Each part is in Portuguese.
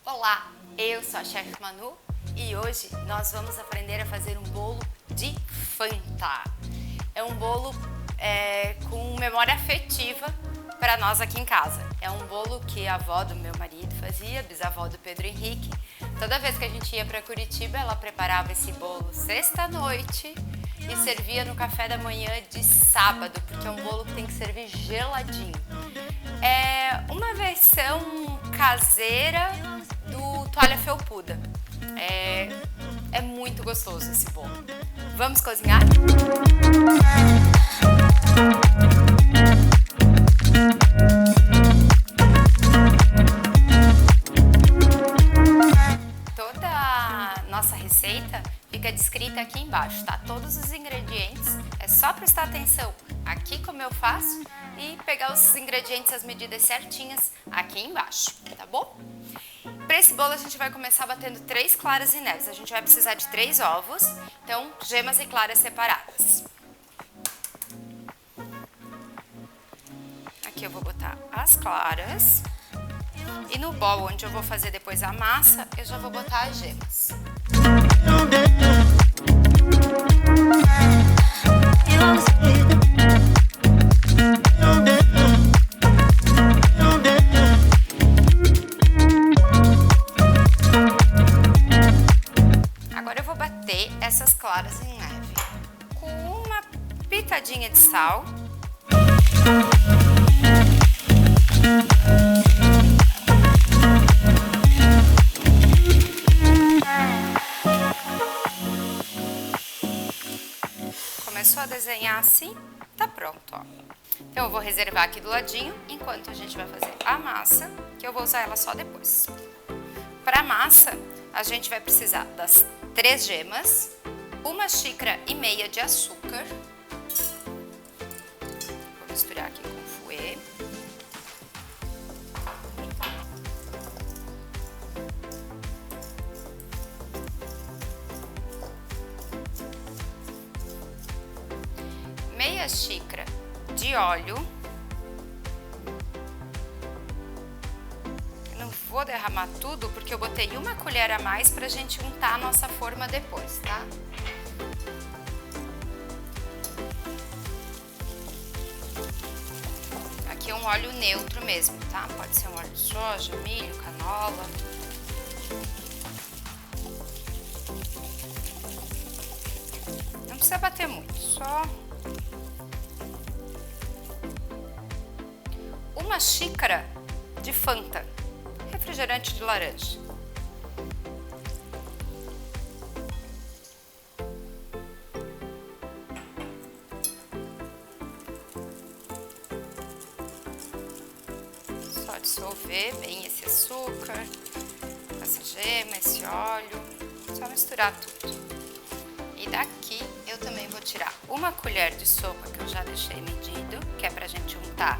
Olá, eu sou a Chefe Manu e hoje nós vamos aprender a fazer um bolo de Fanta. É um bolo com memória afetiva para nós aqui em casa. É um bolo que a avó do meu marido fazia, bisavó do Pedro Henrique. Toda vez que a gente ia para Curitiba, ela preparava esse bolo sexta-noite e servia no café da manhã de sábado, porque é um bolo que tem que servir geladinho. É uma versão caseira do toalha felpuda. É muito gostoso esse bolo. Vamos cozinhar? Toda a nossa receita fica descrita aqui embaixo, tá? Todos os ingredientes, é só prestar atenção aqui como eu faço e pegar os ingredientes, as medidas certinhas aqui embaixo, tá bom? Para esse bolo a gente vai começar batendo 3 claras em neves. A gente vai precisar de 3 ovos, então gemas e claras separadas. Aqui eu vou botar as claras e no bowl onde eu vou fazer depois a massa, eu já vou botar as gemas. Agora eu vou bater essas claras em neve com uma pitadinha de sal. Começou a desenhar assim, tá pronto, ó. Então eu vou reservar aqui do ladinho, enquanto a gente vai fazer a massa, que eu vou usar ela só depois. Para a massa, a gente vai precisar das 3 gemas, 1,5 xícaras de açúcar. Vou misturar aqui com fouet. Meia xícara de óleo. Eu não vou derramar tudo porque eu botei 1 colher a mais pra gente untar a nossa forma depois, tá? Aqui é um óleo neutro mesmo, tá? Pode ser um óleo de soja, milho, canola. Não precisa bater muito, só 1 xícara de Fanta, refrigerante de laranja. Só dissolver bem esse açúcar, essa gema, esse óleo, só misturar tudo. E daqui eu também vou tirar 1 colher de sopa que eu já deixei medido, que é pra gente untar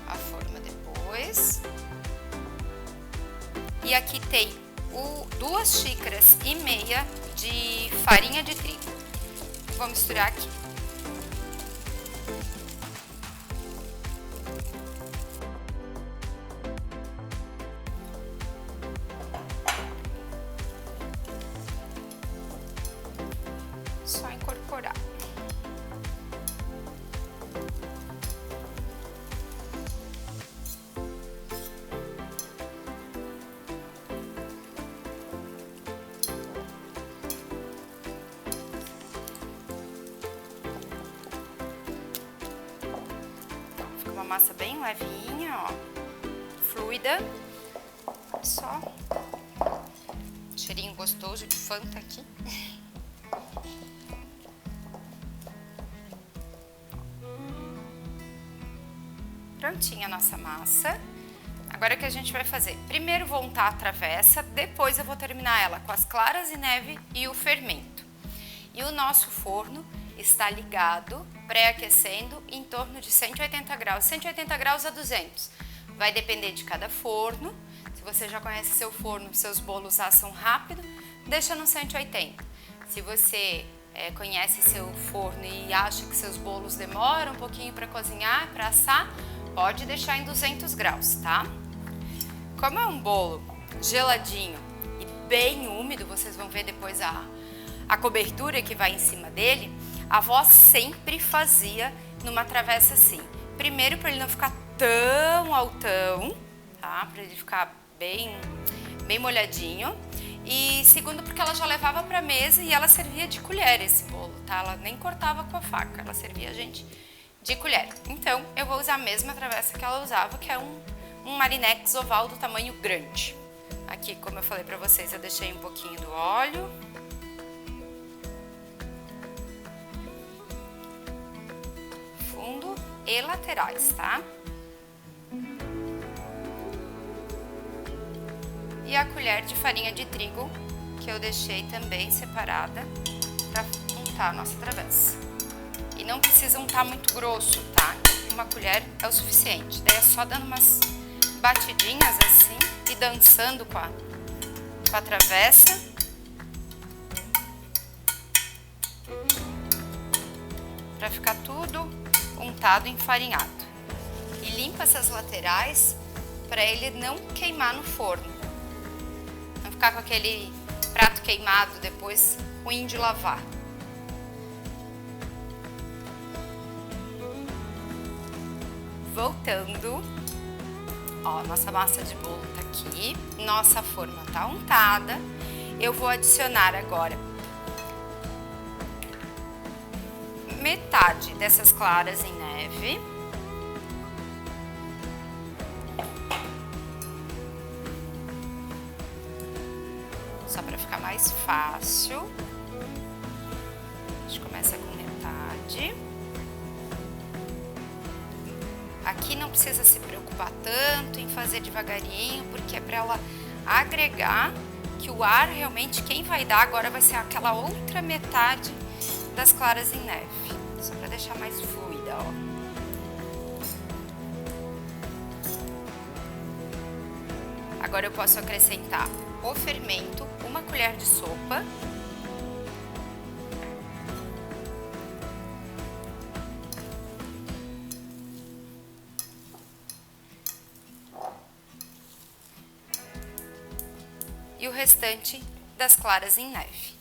a forma depois. E aqui tem 2,5 xícaras de farinha de trigo. Vou misturar aqui. Só incorporar. Uma massa bem levinha, ó, fluida, só cheirinho gostoso de Fanta aqui. Prontinha a nossa massa. Agora o que a gente vai fazer? Primeiro vou untar a travessa, depois eu vou terminar ela com as claras em neve e o fermento. E o nosso forno está ligado, pré-aquecendo em torno de 180 graus, 180 graus a 200. Vai depender de cada forno. Se você já conhece seu forno, seus bolos assam rápido, deixa no 180. Se você conhece seu forno e acha que seus bolos demoram um pouquinho para cozinhar, para assar, pode deixar em 200 graus, tá? Como é um bolo geladinho e bem úmido, vocês vão ver depois a cobertura que vai em cima dele, a avó sempre fazia numa travessa assim. Primeiro, para ele não ficar tão altão, tá? Para ele ficar bem molhadinho. E segundo, porque ela já levava para mesa e ela servia de colher esse bolo, tá? Ela nem cortava com a faca, ela servia a gente de colher. Então, eu vou usar a mesma travessa que ela usava, que é um Marinex oval do tamanho grande. Aqui, como eu falei para vocês, eu deixei um pouquinho do óleo. Fundo e laterais, tá? E a colher de farinha de trigo, que eu deixei também separada para untar a nossa travessa. E não precisa untar muito grosso, tá? Uma colher é o suficiente. Daí é só dando umas batidinhas assim e dançando com a travessa. Para ficar tudo untado e enfarinhado. E limpa essas laterais para ele não queimar no forno. Não ficar com aquele prato queimado depois, ruim de lavar. Voltando, ó, nossa massa de bolo tá aqui, nossa forma tá untada. Eu vou adicionar agora metade dessas claras em neve. Só para ficar mais fácil. A gente começa com metade. Aqui não precisa se preocupar tanto em fazer devagarinho, porque é para ela agregar, que o ar realmente quem vai dar agora vai ser aquela outra metade das claras em neve. Só para deixar mais fluida, ó. Agora eu posso acrescentar o fermento, uma colher de sopa. E o restante das claras em neve.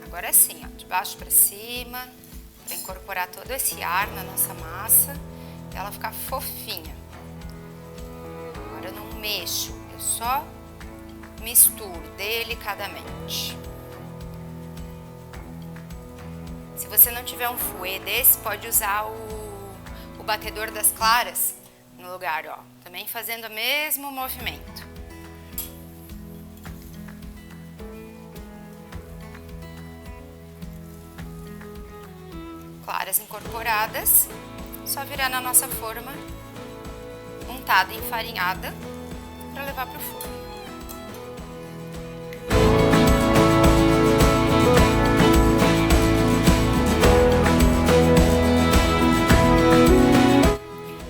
Agora sim, ó, de baixo para cima, para incorporar todo esse ar na nossa massa e ela ficar fofinha. Agora eu não mexo, eu só misturo delicadamente. Se você não tiver um fouet desse, pode usar o batedor das claras no lugar, ó, também fazendo o mesmo movimento. Claras incorporadas, só virar na nossa forma, untada e enfarinhada, para levar para o forno.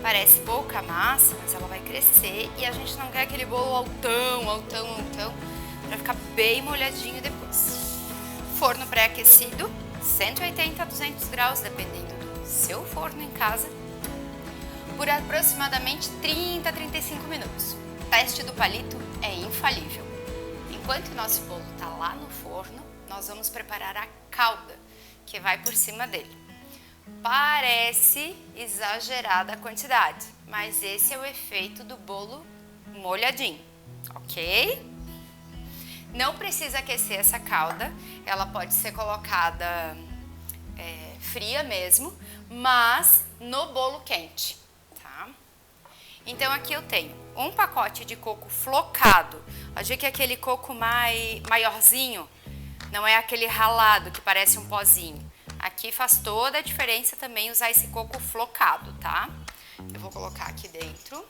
Parece pouca massa, mas ela vai crescer e a gente não quer aquele bolo altão, para ficar bem molhadinho depois. Forno pré-aquecido, 180 a 200 graus, dependendo do seu forno em casa, por aproximadamente 30 a 35 minutos. O teste do palito é infalível. Enquanto o nosso bolo está lá no forno, nós vamos preparar a calda, que vai por cima dele. Parece exagerada a quantidade, mas esse é o efeito do bolo molhadinho, ok? Não precisa aquecer essa calda, ela pode ser colocada fria mesmo, mas no bolo quente, tá? Então aqui eu tenho um pacote de coco flocado. Olha que é aquele coco maiorzinho, não é aquele ralado que parece um pozinho. Aqui faz toda a diferença também usar esse coco flocado, tá? Eu vou colocar aqui dentro.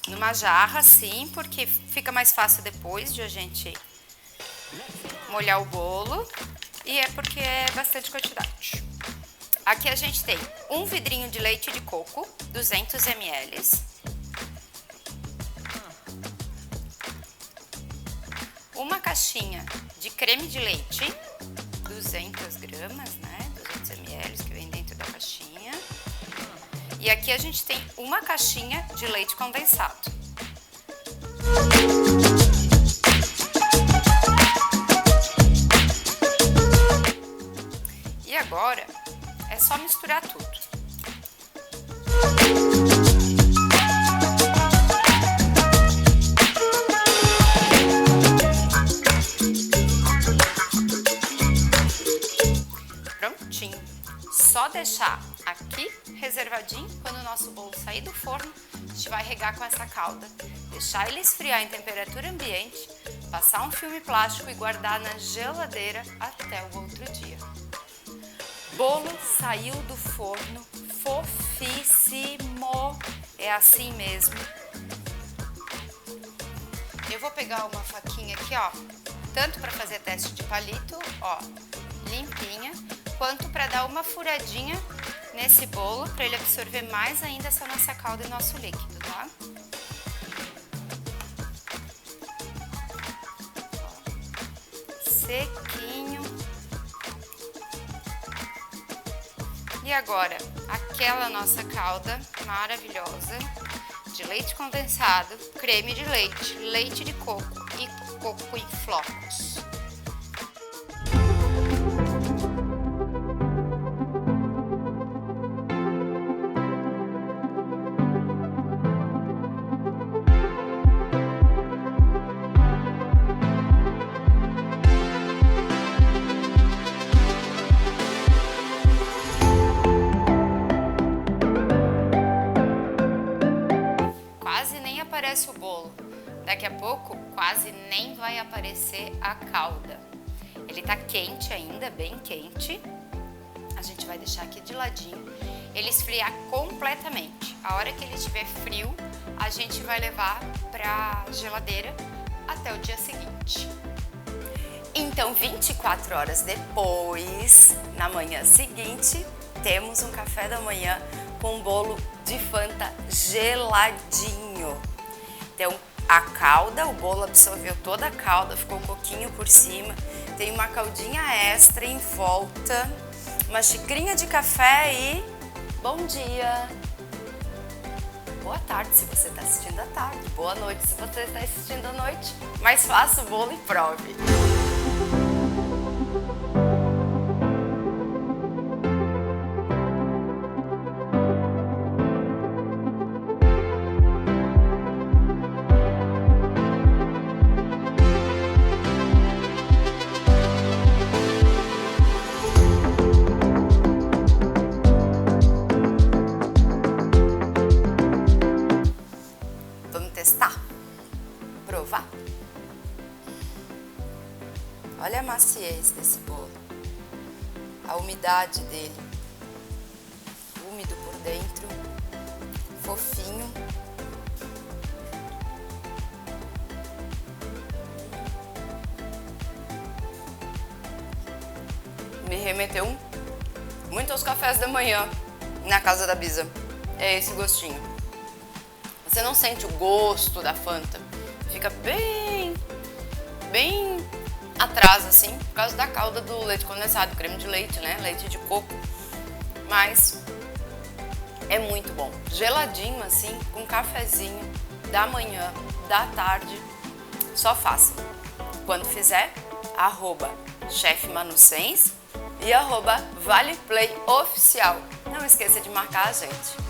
Numa jarra, sim, porque fica mais fácil depois de a gente molhar o bolo. E é porque é bastante quantidade. Aqui a gente tem um vidrinho de leite de coco, 200 ml. uma caixinha de creme de leite, 200 gramas, né? 200 ml que vem dentro da caixinha. E aqui a gente tem uma caixinha de leite condensado. E agora é só misturar tudo. Prontinho. Só deixar aqui reservadinho. Quando o nosso bolo sair do forno, a gente vai regar com essa calda, deixar ele esfriar em temperatura ambiente, passar um filme plástico e guardar na geladeira até o outro dia. Bolo saiu do forno, fofíssimo, é assim mesmo. Eu vou pegar uma faquinha aqui, ó, tanto para fazer teste de palito, ó, limpinha, quanto para dar uma furadinha nesse bolo, para ele absorver mais ainda essa nossa calda e nosso líquido, tá? Sequinho. E agora, aquela nossa calda maravilhosa de leite condensado, creme de leite, leite de coco e coco em flocos. Aparece o bolo, daqui a pouco quase nem vai aparecer a calda. Ele tá quente ainda, bem quente. A gente vai deixar aqui de ladinho, ele esfriar completamente. A hora que ele estiver frio, a gente vai levar pra geladeira até o dia seguinte. Então, 24 horas depois, na manhã seguinte, temos um café da manhã com um bolo de Fanta geladinho. Então, a calda, o bolo absorveu toda a calda, ficou um pouquinho por cima, tem uma caldinha extra em volta, uma xicrinha de café e bom dia! Boa tarde se você está assistindo à tarde, boa noite se você está assistindo à noite, mas faça o bolo e prove! Testar, provar. Olha a maciez desse bolo, a umidade dele, úmido por dentro, fofinho. Me remeteu muito aos cafés da manhã na casa da Bisa. É esse gostinho. Você não sente o gosto da Fanta, fica bem atrás assim, por causa da calda do leite condensado, creme de leite, né, leite de coco, mas é muito bom, geladinho assim, com cafezinho, da manhã, da tarde, só faça. Quando fizer, @chefmanucens e @valeplayOficial. Não esqueça de marcar a gente.